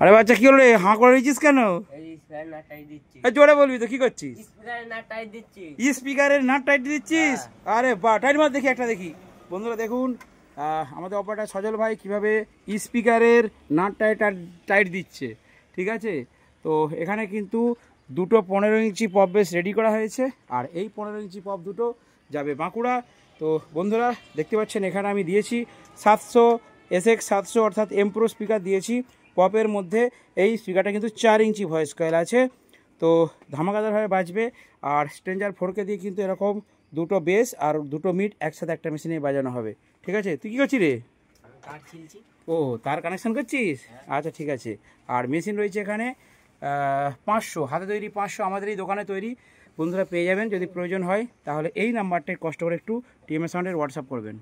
আরে বাচ্চা কি হলো রে, হাঁ করে দিচ্ছিস কেন? জোরে বলবি তো, কি করছিস? স্পিকারের নাট টাইট দিচ্ছিস? আরে বাহ, টাইট মার দেখি একটা, দেখি। বন্ধুরা দেখুন আমাদের অপারেটর সজল ভাই কিভাবে স্পিকারের নাট টাইট দিচ্ছে, ঠিক আছে। তো এখানে কিন্তু দুটো 15 ইঞ্চি পপ বেস রেডি করা হয়েছে, আর এই 15 ইঞ্চি পপ দুটো যাবে বাঁকুড়া। তো বন্ধুরা দেখতে পাচ্ছেন এখানে আমি দিয়েছি 700 SX 700 অর্থাৎ এম প্রো স্পিকার দিয়েছি। পপের মধ্যে এই স্পিকারটা কিন্তু 4 ইঞ্চি ভয়েস কয়েল আছে, তো ধামাকাদারভাবে বাজবে। আর স্ট্রেঞ্জার 4K দিয়ে কিন্তু এরকম দুটো বেস আর দুটো মিড একসাথে একটা মেশিনে বাজানো হবে, ঠিক আছে। তুই কী করছিস রে? ও, তার কানেকশান করছিস? আচ্ছা ঠিক আছে। আর মেশিন রয়েছে এখানে 500, হাতে তৈরি 500 আমাদের এই দোকানে তৈরি। বন্ধুরা পেয়ে যাবেন, যদি প্রয়োজন হয় তাহলে এই নাম্বারটায় কষ্ট করে একটু TMS সাউন্ডের হোয়াটসঅ্যাপ করবেন।